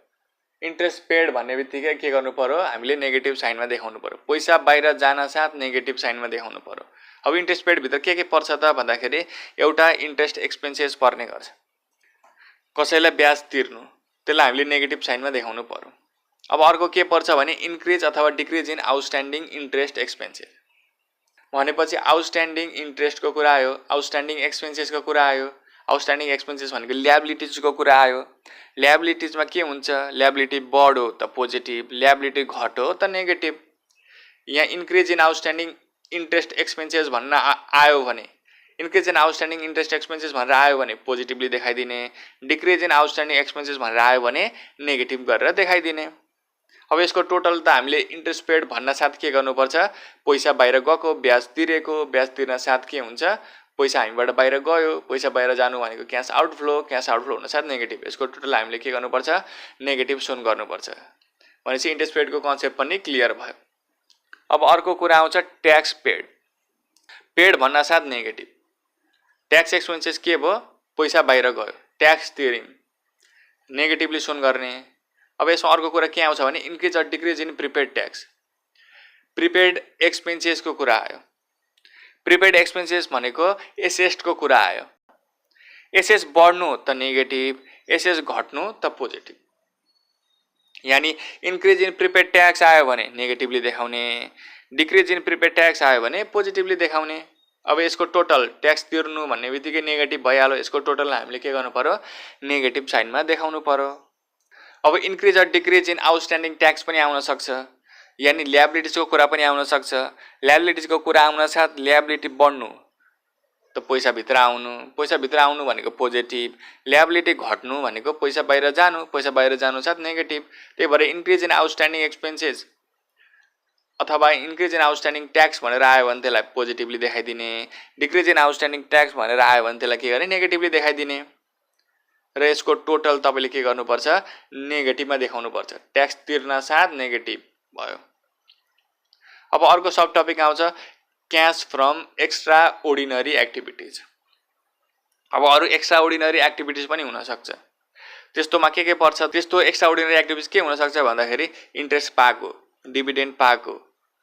इन्ट्रेस्ट पेड भन्ने बित्तिकै के गर्नु पर्यो, हामीले नेगेटिभ साइनमा देखाउनु पर्यो, पैसा बाहिर जान साथ नेगेटिभ साइनमा देखाउनु पर्यो। अब इन्ट्रेस्ट पेडभित्र के पर्छ त भन्दाखेरि एउटा इन्ट्रेस्ट एक्सपेन्सेस पर्ने गर्छ, कसैलाई ब्याज तिर्नु, त्यसलाई हामीले नेगेटिभ साइनमा देखाउनु पर्यो। अब अर्को के पर्छ भने इन्क्रिज अथवा decrease in outstanding interest expenses भनेपछि आउटस्ट्यान्डिङ इन्ट्रेस्टको कुरा आयो, आउटस्ट्यान्डिङ एक्सपेन्सेसको कुरा आयो। आउटस्ट्यान्डिङ एक्सपेन्सेस भनेको ल्याबिलिटिजको कुरा आयो। ल्याबिलिटिजमा के हुन्छ, ल्याबिलिटी बढो त पोजिटिभ, ल्याबिलिटी घट्यो त नेगेटिभ। यहाँ increase in outstanding interest expenses भन्न आयो भने, increase in outstanding interest expenses भनेर आयो भने पोजिटिभली देखाइदिने, डिक्रिज इन आउटस्ट्यान्डिङ एक्सपेन्सेस भनेर आयो भने नेगेटिभ गरेर देखाइदिने। अब यसको टोटल त हामीले इन्ट्रेस्ट पेड भन्न साथ के गर्नुपर्छ, पैसा बाहिर गएको, ब्याज तिरेको, ब्याज तिर्न साथ के हुन्छ, पैसा हामीबाट बाहिर गयो, पैसा बाहिर जानु भनेको क्यास आउटफ्लो, क्यास आउटफ्लो हुन साथ नेगेटिभ। यसको टोटल हामीले के गर्नुपर्छ, नेगेटिभ सोन गर्नुपर्छ। भनेपछि इन्ट्रेस्ट पेडको कन्सेप्ट पनि क्लियर भयो। अब अर्को कुरा आउँछ ट्याक्स पेड। पेड भन्न साथ नेगेटिभ, ट्याक्स एक्सपेन्सेस के भयो, पैसा बाहिर गयो, ट्याक्स तिर्यौँ, नेगेटिभली सोन गर्ने। अब यसमा अर्को कुरा के आउँछ भने increase or decrease in prepaid tax. Prepaid एक्सपेन्सेसको कुरा आयो। प्रिपेड एक्सपेन्सेस भनेको एसएसको कुरा आयो। एसएस बढ्नु त नेगेटिभ, एसएस घट्नु त पोजिटिभ। यानी इन्क्रिज इन प्रिपेड ट्याक्स आयो भने नेगेटिभली देखाउने, डिक्रिज इन प्रिपेड ट्याक्स आयो भने पोजिटिभली देखाउने। अब यसको टोटल ट्याक्स तिर्नु भन्ने बित्तिकै नेगेटिभ भइहाल्यो, यसको टोटल हामीले के गर्नु पर्यो, नेगेटिभ साइनमा देखाउनु पर्यो। अब increase or decrease in outstanding tax पनि आउन सक्छ, यानी ल्याबिलिटिजको कुरा पनि आउन सक्छ। ल्याबिलिटिजको कुरा आउन साथ ल्याबिलिटी बढ्नु त पैसाभित्र आउनु, पैसाभित्र आउनु भनेको पोजिटिभ, ल्याबिलिटी घट्नु भनेको पैसा बाहिर जानु, पैसा बाहिर जानु साथ नेगेटिभ। त्यही भएर इन्क्रिज इन आउटस्ट्यान्डिङ एक्सपेन्सेस अथवा इन्क्रिज इन आउटस्ट्यान्डिङ ट्याक्स भनेर आयो भने त्यसलाई पोजिटिभली देखाइदिने, डिक्रिज इन आउटस्ट्यान्डिङ ट्याक्स भनेर आयो भने त्यसलाई के गर्ने, नेगेटिभली देखाइदिने। र यसको टोटल तपाईँले के गर्नुपर्छ, नेगेटिभमा देखाउनुपर्छ। ट्याक्स तिर्न साथ नेगेटिभ भयो। अब अर्को सब टपिक आउँछ क्यास फ्रम एक्स्ट्रा ओर्डिनरी एक्टिभिटिज। अब अरू एक्स्ट्रा ओर्डिनरी एक्टिभिटिज पनि हुनसक्छ। त्यस्तोमा के पर्छ, त्यस्तो एक्स्ट्रा ओर्डिनरी एक्टिभिटिज के हुनसक्छ भन्दाखेरि इन्ट्रेस्ट पाएको, डिभिडेन्ड पाएको,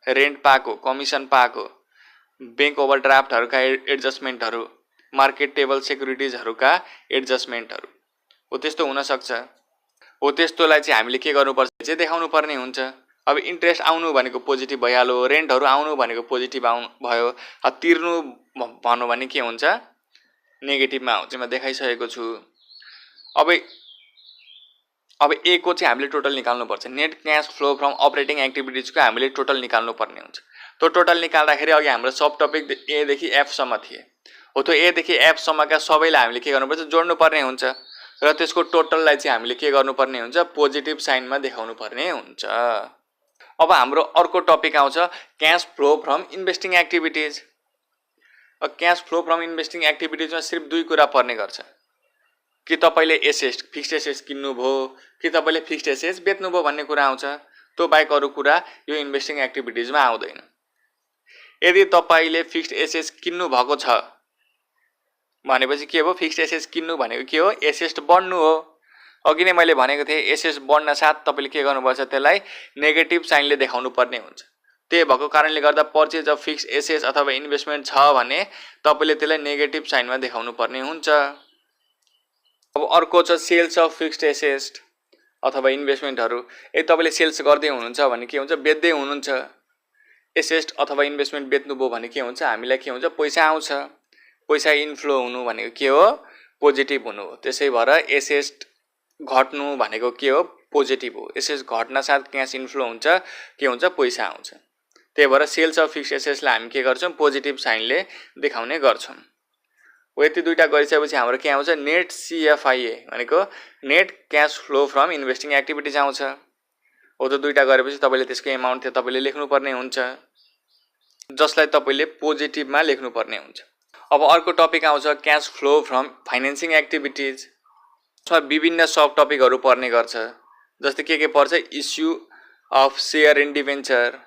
रेन्ट पाएको, कमिसन पाएको, ब्याङ्क ओभरड्राफ्टहरूका एडजस्टमेन्टहरू, मार्केट टेबल सेक्युरिटिजहरूका एडजस्टमेन्टहरू, हो त्यस्तो हुनसक्छ। हो त्यस्तोलाई चाहिँ हामीले के गर्नुपर्छ चाहिँ देखाउनु पर्ने हुन्छ। अब इन्ट्रेस्ट आउनु भनेको पोजिटिभ भइहाल्यो, रेन्टहरू आउनु भनेको पोजिटिभ भयो, तिर्नु भन्नु भने के हुन्छ नेगेटिभमा आउँछ। म देखाइसकेको छु। अब ए को चाहिँ हामीले टोटल निकाल्नुपर्छ। Net cash flow from operating एक्टिभिटिजको हामीले टोटल निकाल्नु पर्ने हुन्छ। त्यो टोटल निकाल्दाखेरि अघि हाम्रो सब टपिक एदेखि एफसम्म थिए। हो त्यो एदेखि एफसम्मका सबैलाई हामीले के गर्नुपर्छ जोड्नु पर्ने हुन्छ र त्यसको टोटललाई चाहिँ हामीले के गर्नुपर्ने हुन्छ पोजिटिभ साइनमा देखाउनु पर्ने हुन्छ। अब हाम्रो अर्को टपिक आउँछ cash flow from investing activities. Cash flow from investing एक्टिभिटिजमा सिर्फ दुई कुरा पर्ने गर्छ कि तपाईँले एसेट फिक्स्ड एसेट्स किन्नुभयो कि तपाईँले फिक्स्ड एसेट्स बेच्नुभयो भन्ने कुरा आउँछ। त्यो बाहेक अरू कुरा यो इन्भेस्टिङ एक्टिभिटिजमा आउँदैन। यदि तपाईँले फिक्स्ड एसेट्स किन्नु भएको छ भनेपछि के हो फिक्स्ड एसेट्स किन्नु भनेको के हो एसेट्स बढ्नु हो। अघि नै मैले भनेको थिएँ एसेट्स बढ्न साथ तपाईँले के गर्नुपर्छ त्यसलाई नेगेटिभ साइनले देखाउनु पर्ने हुन्छ। त्यही भएको कारणले गर्दा पर्चेज अफ फिक्स्ड एसेट्स अथवा इन्भेस्टमेन्ट छ भने तपाईँले त्यसलाई नेगेटिभ साइनमा देखाउनु पर्ने हुन्छ। अब अर्को छ सेल्स अफ फिक्स्ड एसेट्स अथवा इन्भेस्टमेन्टहरू। यदि तपाईँले सेल्स गर्दै हुनुहुन्छ भने के हुन्छ बेच्दै हुनुहुन्छ एसेट अथवा इन्भेस्टमेन्ट बेच्नुभयो भने के हुन्छ हामीलाई के हुन्छ पैसा आउँछ। पैसा इन्फ्लो हुनु भनेको के हो पोजिटिभ हुनु हो। त्यसै भएर एसेट घट्नु भनेको के हो पोजिटिभ हो। एसेट घट्न साथ क्यास इन्फ्लो हुन्छ के हुन्छ पैसा आउँछ। त्यही भएर सेल्स अफ फिक्स्ड एसेट्सलाई हामी के गर्छौँ पोजिटिभ साइनले देखाउने गर्छौँ। यति दुईवटा गरिसकेपछि हाम्रो के आउँछ नेट सिएफआइए भनेको net cash flow from investing activities आउँछ। हो त दुईवटा गरेपछि तपाईँले त्यसको एमाउन्ट थियो तपाईँले लेख्नुपर्ने हुन्छ जसलाई तपाईँले पोजिटिभमा लेख्नुपर्ने हुन्छ। अब अर्को टपिक आउँछ cash flow from financing activities. यसमा विभिन्न सब टपिकहरू पर्ने गर्छ। जस्तै के पर्छ issue of share in debenture,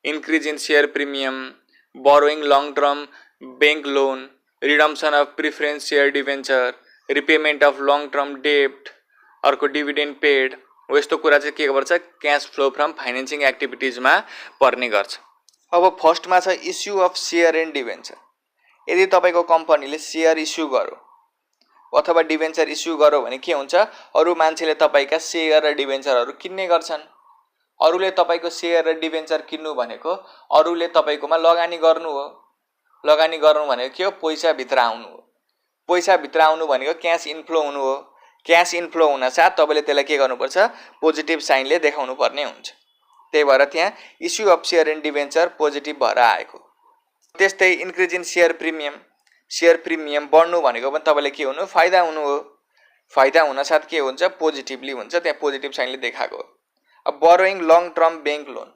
increase in share premium, borrowing long term bank loan, redemption of preference share debenture, repayment of long term डेब्ट, अर्को डिभिडेन्ड पेड। हो यस्तो कुरा चाहिँ के गर्छ क्यास फ्लो फ्रम फाइनेन्सिङ एक्टिभिटिजमा पर्ने गर्छ। अब फर्स्टमा छ issue of share and debenture. यदि तपाईँको कम्पनीले सेयर इस्यु गर्यो अथवा डिभेन्चर इस्यु गर्यो भने के हुन्छ अरू मान्छेले तपाईँका सेयर र डिभेन्चरहरू किन्ने गर्छन्। अरूले तपाईँको सेयर र डिभेन्चर किन्नु भनेको अरूले तपाईँकोमा लगानी गर्नु हो। लगानी गर्नु भनेको के हो पैसा भित्र आउनु हो। पैसा भित्र आउनु भनेको क्यास इन्फ्लो हुनु हो। क्यास इन्फ्लो हुन साथ तपाईँले त्यसलाई के गर्नुपर्छ पोजिटिभ साइनले देखाउनु पर्ने हुन्छ। त्यही भएर त्यहाँ issue of share and debenture positive भएर आएको। त्यस्तै increase in share premium, share premium बढ्नु भनेको पनि तपाईँले के हुनु फाइदा हुनु हो। फाइदा हुन साथ के हुन्छ पोजिटिभली हुन्छ त्यहाँ पोजिटिभ साइनले देखाएको। अब borrowing long term bank loan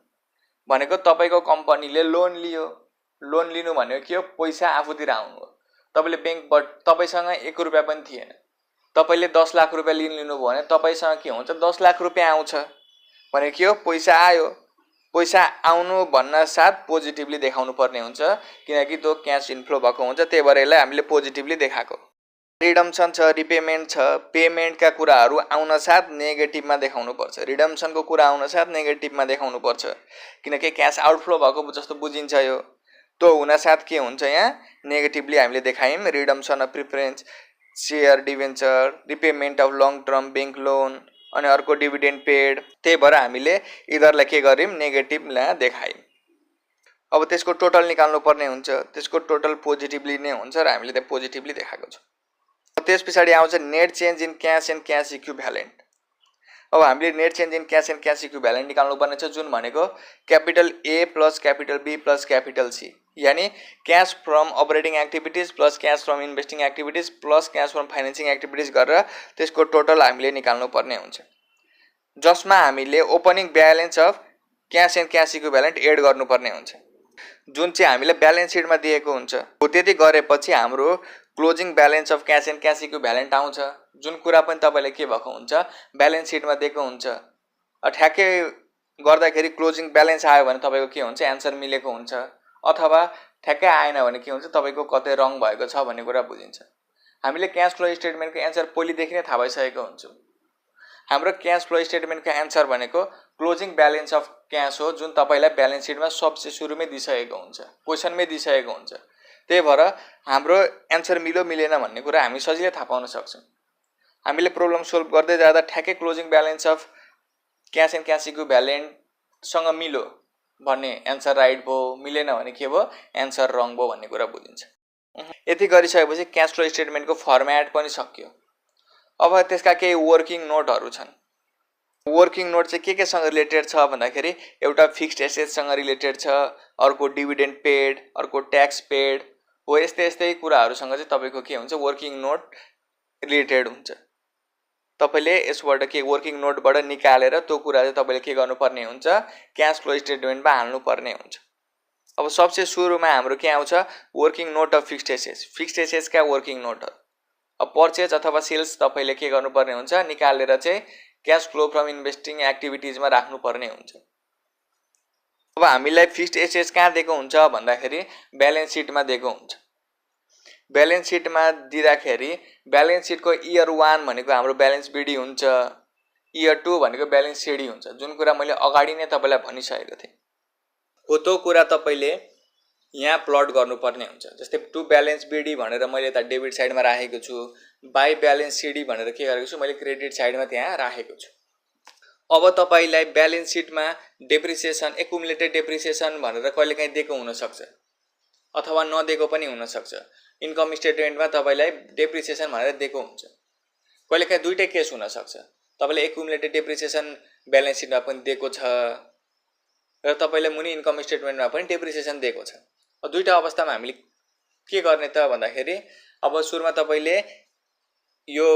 भनेको तपाईँको कम्पनीले लोन लियो। लोन लिनु भनेको के हो पैसा आफूतिर आउनु हो। तपाईँले ब्याङ्कबाट तपाईँसँग 1 रुपियाँ पनि थिएन तपाईँले 10 लाख रुपियाँ लिनुभयो भने तपाईँसँग के हुन्छ 10 लाख रुपियाँ आउँछ भने के हो पैसा आयो। पैसा आउनु भन्न साथ पोजिटिभली देखाउनु पर्ने हुन्छ किनकि त्यो क्यास इन्फ्लो भएको हुन्छ। त्यही भएर यसलाई हामीले पोजिटिभली देखाएको। रिडम्सन छ, रिपेमेन्ट छ, पेमेन्टका कुराहरू आउन साथ नेगेटिभमा देखाउनु पर्छ। रिडम्सनको कुरा आउन साथ नेगेटिभमा देखाउनु पर्छ किनकि क्यास आउटफ्लो भएको जस्तो बुझिन्छ यो। त्यो हुन साथ के हुन्छ यहाँ नेगेटिभली हामीले देखायौँ redemption of preference share debenture, repayment of long term bank loan अनि अर्को डिभिडेन्ड पेड। त्यही भएर हामीले यिनीहरूलाई के गर्यौँ नेगेटिभलाई देखायौँ। अब त्यसको टोटल निकाल्नु पर्ने हुन्छ। त्यसको टोटल पोजिटिभली नै हुन्छ र हामीले त्यहाँ पोजिटिभली देखाएको छौँ। त्यस पछाडि आउँछ net change in cash and cash equivalent. अब हामीले net change in cash and cash equivalent निकाल्नु पर्ने छ जुन भनेको capital A plus capital B plus capital C यानी cash from operating activities plus cash from investing activities plus cash from financing activities गरेर त्यसको टोटल हामीले निकाल्नु पर्ने हुन्छ जसमा हामीले opening balance of cash and cash equivalent add गर्नुपर्ने हुन्छ जुन चाहिँ हामीले ब्यालेन्स सिटमा दिएको हुन्छ। हो त्यति गरेपछि हाम्रो closing balance of cash and cash equivalent आउँछ जुन कुरा पनि तपाईँले के भएको हुन्छ ब्यालेन्स सिटमा दिएको हुन्छ। ठ्याक्कै गर्दाखेरि क्लोजिङ ब्यालेन्स आयो भने तपाईँको के हुन्छ एन्सर मिलेको हुन्छ अथवा ठ्याक्कै आएन भने के हुन्छ तपाईँको कतै रङ भएको छ भन्ने कुरा बुझिन्छ। हामीले क्यास फ्लो स्टेटमेन्टको एन्सर पहिलेदेखि नै थाहा भइसकेको हुन्छौँ। हाम्रो क्यास फ्लो स्टेटमेन्टको एन्सर भनेको क्लोजिङ ब्यालेन्स अफ क्यास हो जुन तपाईँलाई ब्यालेन्स सिटमा सबसे सुरुमै दिइसकेको हुन्छ, क्वेसनमै दिइसकेको हुन्छ। त्यही भएर हाम्रो एन्सर मिल्यो मिलेन भन्ने कुरा हामी सजिलै थाहा पाउन सक्छौँ। हामीले प्रब्लम सोल्भ गर्दै जाँदा ठ्याक्कै closing balance of cash and cash इक्विभ्यालेन्टसँग मिल्यो भन्ने एन्सर राइट भयो, मिलेन भने के भयो एन्सर रङ भयो भन्ने कुरा बुझिन्छ। यति गरिसकेपछि क्यास फ्लो स्टेटमेन्टको फर्म्याट पनि सकियो। अब त्यसका केही वर्किङ नोटहरू छन्। वर्किङ नोट चाहिँ के सँग रिलेटेड छ भन्दाखेरि एउटा फिक्स्ड एसेटसँग रिलेटेड छ, अर्को डिभिडेन्ड पेड, अर्को ट्याक्स पेड हो। यस्तै कुराहरूसँग चाहिँ तपाईँको के हुन्छ वर्किङ नोट रिलेटेड हुन्छ। तपाईँले यसबाट के वर्किङ नोटबाट निकालेर त्यो कुरा चाहिँ तपाईँले के गर्नुपर्ने हुन्छ क्यास फ्लो स्टेटमेन्टमा हाल्नुपर्ने हुन्छ। अब सबसे सुरुमा हाम्रो के आउँछ working note of fixed assets. Fixed एसेट्सका वर्किङ नोटहरू अब पर्चेज अथवा सेल्स तपाईँले के गर्नुपर्ने हुन्छ निकालेर चाहिँ क्यास फ्लो फ्रम इन्भेस्टिङ एक्टिभिटिजमा राख्नुपर्ने हुन्छ। अब हामीलाई फिक्स्ड एसेट्स कहाँ दिएको हुन्छ भन्दाखेरि ब्यालेन्स सिटमा दिएको हुन्छ। ब्यालेन्स सिटमा दिँदाखेरि ब्यालेन्स सिटको इयर 1 भनेको हाम्रो ब्यालेन्स बिडी हुन्छ, इयर 2 भनेको ब्यालेन्स सिडी हुन्छ, जुन कुरा मैले अगाडि नै तपाईँलाई भनिसकेको थिएँ हो। त्यो कुरा तपाईँले यहाँ प्लट गर्नुपर्ने हुन्छ। जस्तै टु ब्यालेन्स बिडी भनेर मैले यता डेबिट साइडमा राखेको छु, बाई ब्यालेन्स सिडी भनेर के गरेको छु मैले क्रेडिट साइडमा त्यहाँ राखेको छु। अब तपाईँलाई ब्यालेन्स सिटमा डेप्रिसिएसन एकुमुलेटेड डेप्रिसिएसन भनेर कहिलेकाहीँ दिएको हुनसक्छ अथवा नदिएको पनि हुनसक्छ। इन्कम स्टेटमेन्टमा तपाईँलाई डेप्रिसिएसन भनेर दिएको हुन्छ। कहिलेकाहीँ दुईटै केस हुनसक्छ। तपाईँले एकुमुलेटेड डेप्रिसिएसन ब्यालेन्स सिटमा पनि दिएको छ र तपाईँलाई मुनि इन्कम स्टेटमेन्टमा पनि डेप्रिसिएसन दिएको छ। दुईटा अवस्थामा हामीले के गर्ने त भन्दाखेरि अब सुरुमा तपाईँले यो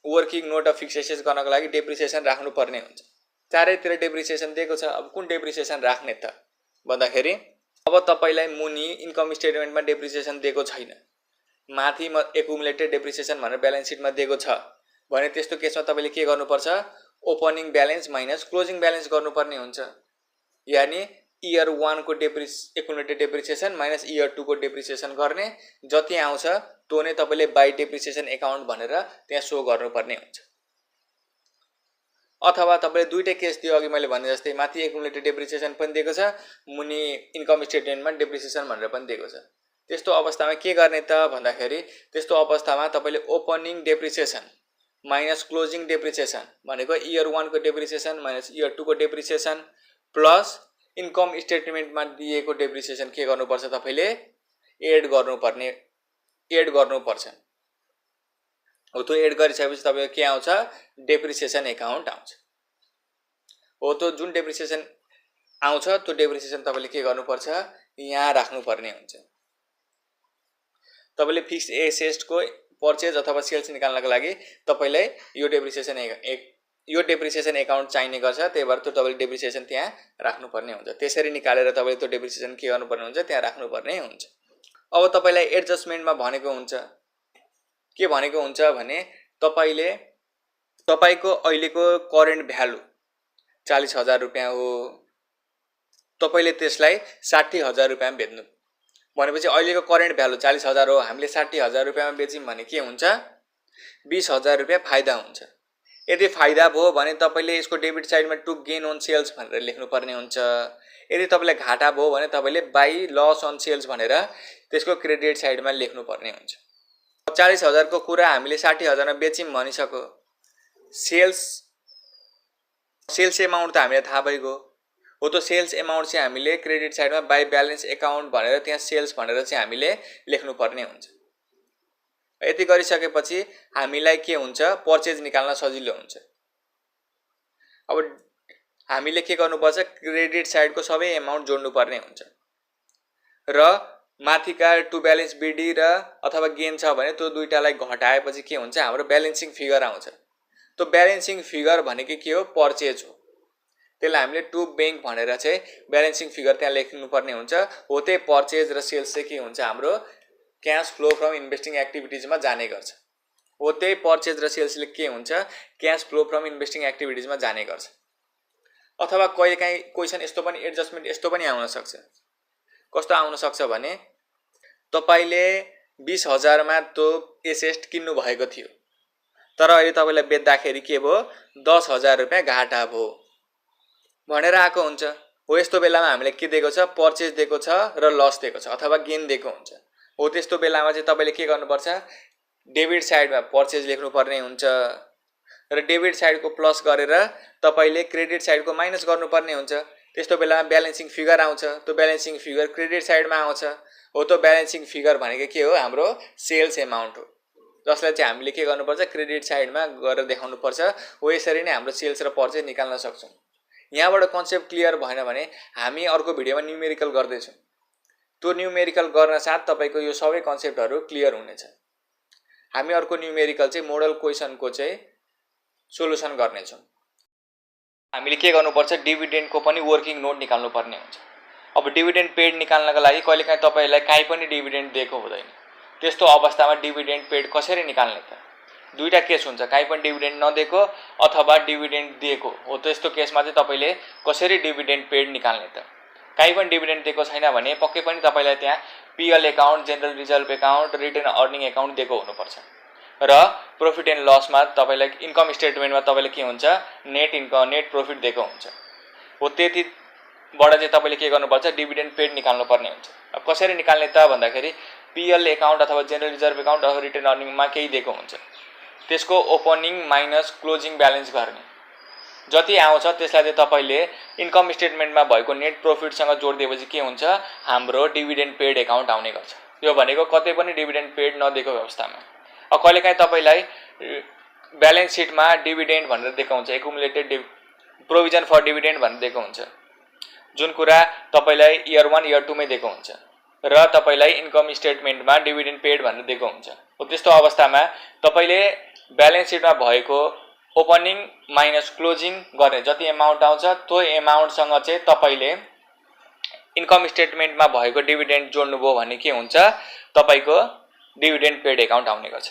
working note of fixed assets गर्नको लागि डेप्रिसिएसन राख्नुपर्ने हुन्छ। चारैतिर डेप्रिसिएसन दिएको छ। अब कुन डेप्रिसिएसन राख्ने त भन्दाखेरि अब तपाईँलाई मुनि इन्कम स्टेटमेन्टमा डेप्रिसिएसन दिएको छैन, माथि एकुमुलेटेड डेप्रिसिएसन भनेर ब्यालेन्स सिटमा दिएको छ भने त्यस्तो केसमा तपाईँले के गर्नुपर्छ opening balance minus closing balance गर्नुपर्ने हुन्छ। यानि इयर 1 को एकुमुलेटेड डेप्रिसिएसन माइनस इयर 2 को डेप्रिसिएसन गर्ने, जति आउँछ त्यो नै तपाईँले बाई डेप्रिसिएसन एकाउन्ट भनेर त्यहाँ सो गर्नुपर्ने हुन्छ। अथवा तपाईँले दुईटै केस दियो, अघि मैले भने जस्तै माथि एकुमुलेटेड डेप्रिसिएसन पनि दिएको छ, मुनि इन्कम स्टेटमेन्टमा डेप्रिसिएसन भनेर पनि दिएको छ। त्यस्तो अवस्थामा के गर्ने त भन्दाखेरि त्यस्तो अवस्थामा तपाईँले opening depreciation minus closing depreciation भनेको इयर 1 को डेप्रिसिएसन माइनस इयर 2 को डेप्रिसिएसन प्लस इन्कम स्टेटमेन्टमा दिएको डेप्रिसिएसन के गर्नुपर्छ तपाईँले एड गर्नुपर्छ हो। त्यो एड गरिसकेपछि तपाईँको के आउँछ डेप्रिसिएसन एकाउन्ट आउँछ हो। त्यो जुन डेप्रिसिएसन आउँछ त्यो डेप्रिसिएसन तपाईँले के गर्नुपर्छ यहाँ राख्नुपर्ने हुन्छ। तपाईँले फिक्स्ड एसेट्सको पर्चेज अथवा सेल्स निकाल्नको लागि तपाईँलाई यो डेप्रिसिएसन एकाउन्ट चाहिने गर्छ। त्यही भएर त्यो तपाईँले डेप्रिसिएसन त्यहाँ राख्नुपर्ने हुन्छ। त्यसरी निकालेर तपाईँले त्यो डेप्रिसिएसन के गर्नुपर्ने हुन्छ त्यहाँ राख्नुपर्ने हुन्छ। अब तपाईँलाई एडजस्टमेन्टमा भनेको हुन्छ के भनेको हुन्छ भने तपाईँको अहिलेको करेन्ट भ्यालु 40,000 रुपियाँ हो, तपाईँले त्यसलाई 60,000 रुपियाँमा बेच्नु भनेपछि अहिलेको करेन्ट भ्यालु 40,000 हो, हामीले 60,000 रुपियाँमा बेच्यौँ भने के हुन्छ 20,000 रुपियाँ फाइदा हुन्छ। यदि फाइदा भयो भने तपाईँले यसको डेबिट साइडमा टु गेन अन सेल्स भनेर लेख्नुपर्ने हुन्छ। यदि तपाईँलाई घाटा भयो भने तपाईँले बाई लस अन सेल्स भनेर त्यसको क्रेडिट साइडमा लेख्नुपर्ने हुन्छ। 40,000 को कुरा हामीले 60,000 मा बेच्यौँ भनिसक्यो। सेल्स एमाउन्ट त हामीलाई थाहा भइगयो हो। त्यो सेल्स एमाउन्ट चाहिँ हामीले क्रेडिट साइडमा बाई ब्यालेन्स एकाउन्ट भनेर त्यहाँ सेल्स भनेर चाहिँ हामीले लेख्नुपर्ने हुन्छ। यति गरिसकेपछि हामीलाई के हुन्छ पर्चेज निकाल्न सजिलो हुन्छ। अब हामीले के गर्नुपर्छ क्रेडिट साइडको सबै एमाउन्ट जोड्नुपर्ने हुन्छ र माथिका टु ब्यालेन्स बिडी र अथवा गेन छ भने त्यो दुईटालाई घटाएपछि के हुन्छ हाम्रो ब्यालेन्सिङ फिगर आउँछ। त्यो ब्यालेन्सिङ फिगर भनेको के हो पर्चेज हो। त्यसलाई हामीले टु बैंक भनेर चाहिँ ब्यालेन्सिङ फिगर त्यहाँ लेख्नुपर्ने हुन्छ हो। त्यही पर्चेज र सेल्स चाहिँ के हुन्छ हाम्रो क्यास फ्लो फ्रम इन्भेस्टिङ एक्टिभिटिजमा जाने गर्छ हो। त्यही पर्चेज र सेल्सले के हुन्छ क्यास फ्लो फ्रम इन्भेस्टिङ एक्टिभिटिजमा जाने गर्छ। अथवा कहिलेकाहीँ क्वेसन यस्तो पनि एडजस्टमेन्ट यस्तो पनि आउन सक्छ। कस्तो आउन सक्छ भने तपाईले 20,000 मा त्यो एसेट किन्नु भएको थियो तर अहिले तपाईलाई बेच्दाखेरि के भयो 10,000 रुपैयाँ घाटा भयो भनेर आएको हुन्छ हो। यस्तो बेलामा हामीले के दिएको छ पर्चेज दिएको छ र लस दिएको छ अथवा गेन दिएको हुन्छ हो। त्यस्तो बेलामा चाहिँ तपाईले के गर्नुपर्छ डेबिट साइडमा पर्चेज लेख्नुपर्ने हुन्छ र डेबिट साइडको प्लस गरेर तपाईले क्रेडिट साइडको माइनस गर्नुपर्ने हुन्छ। त्यस्तो बेलामा ब्यालेन्सिङ फिगर आउँछ। त्यो ब्यालेन्सिङ फिगर क्रेडिट साइडमा आउँछ। हो त्यो ब्यालेन्सिङ फिगर भनेको के हो? हाम्रो सेल्स एमाउन्ट हो, जसलाई चाहिँ हामीले के गर्नुपर्छ? क्रेडिट साइडमा गरेर देखाउनुपर्छ। हो यसरी नै हाम्रो सेल्स र पर्चेज निकाल्न सक्छौँ। यहाँबाट कन्सेप्ट क्लियर भएन भने हामी अर्को भिडियोमा न्युमेरिकल गर्दैछौँ। त्यो न्युमेरिकल गर्न साथ तपाईको यो सबै कन्सेप्टहरू क्लियर हुनेछ। हामी अर्को न्युमेरिकल चाहिँ मोडल क्वेसनको चाहिँ सोलुसन गर्नेछौँ। हामीले के गर्नुपर्छ? डिभिडेन्डको पनि वर्किङ नोट निकाल्नु पर्ने हुन्छ। अब डिभिडेन्ड पेड निकाल्नका लागि कहिलेकाहीँ तपाईलाई काहीँ पनि डिभिडेन्ड दिएको हुँदैन। त्यस्तो अवस्थामा डिभिडेन्ड पेड कसरी निकाल्ने त? दुईटा केस हुन्छ, काहीँ पनि डिभिडेन्ड नदिएको अथवा डिभिडेन्ड दिएको हो। त्यस्तो केसमा चाहिँ तपाईले कसरी डिभिडेन्ड पेड निकाल्ने त? काहीँ पनि डिभिडेन्ड दिएको छैन भने पक्कै पनि तपाईलाई त्यहाँ PL account, general reserve account, retained earning account दिएको हुनुपर्छ। र प्रॉफिट एन्ड लसमा तपाईलाई इन्कम स्टेटमेन्टमा तपाईले के हुन्छ? नेट इन्कम, नेट प्रॉफिट दिएको हुन्छ। हो त्यतिबाट चाहिँ तपाईले के गर्नुपर्छ? डिभिडेन्ड पेड निकाल्नु पर्ने हुन्छ। अब कसरी निकाल्ने त भन्दाखेरि पिएल एकाउन्ट अथवा जेनरल रिजर्भ एकाउन्ट अथवा रिटेन अर्निङमा केही दिएको हुन्छ, त्यसको ओपनिङ माइनस क्लोजिङ ब्यालेन्स गर्ने। जति आउँछ त्यसलाई चाहिँ तपाईले इन्कम स्टेटमेन्टमा भएको नेट प्रॉफिटसँग जोड्दिएपछि के हुन्छ? हाम्रो डिभिडेन्ड पेड एकाउन्ट आउने गर्छ। यो भनेको कतै पनि डिभिडेन्ड पेड नदिएको अवस्थामा। अब कहिलेकाहीँ तपाईलाई ब्यालेन्स सिटमा डिभिडेन्ड भनेर दिएको हुन्छ, एकुमुलेटेड प्रोभिजन फर डिभिडेन्ड भनेर दिएको हुन्छ, जुन कुरा तपाईलाई इयर 1 इयर 2 मै दिएको हुन्छ, र तपाईलाई इन्कम स्टेटमेन्टमा डिभिडेन्ड पेड भनेर दिएको हुन्छ। हो त्यस्तो अवस्थामा तपाईले ब्यालेन्स सिटमा भएको ओपनिङ माइनस क्लोजिङ गर्ने जति एमाउन्ट आउँछ त्यो एमाउन्टसँग चाहिँ तपाईले इन्कम स्टेटमेन्टमा भएको डिभिडेन्ड जोड्नुभयो भने के हुन्छ? तपाईको डिभिडेन्ड पेड एकाउन्ट आउने गर्छ।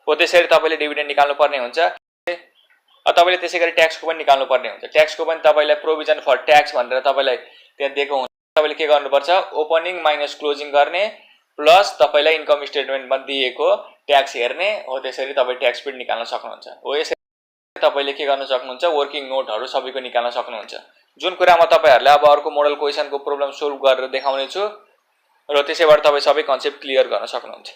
हो त्यसरी तपाईले डिभिडेन्ड निकाल्नु पर्ने हुन्छ। तपाईले त्यसै गरी ट्याक्सको पनि निकाल्नु पर्ने हुन्छ। ट्याक्सको पनि तपाईलाई प्रोभिजन फर ट्याक्स भनेर तपाईलाई त्यहाँ दिएको हुन्छ। तपाईले के गर्नुपर्छ? ओपनिङ माइनस क्लोजिङ गर्ने प्लस तपाईलाई इन्कम स्टेटमेन्टमा दिएको ट्याक्स हेर्ने। हो त्यसरी तपाईले ट्याक्स पेड निकाल्न सक्नुहुन्छ। हो यसरी तपाईले के गर्न सक्नुहुन्छ? वर्किङ नोटहरू सबैको निकाल्न सक्नुहुन्छ। जुन कुरा म तपाईहरुलाई अब अर्को मोडल क्वेसनको प्रब्लम सोल्भ गरेर देखाउने छु, र त्यसैबाट तपाई सबै कन्सेप्ट क्लियर गर्न सक्नुहुन्छ।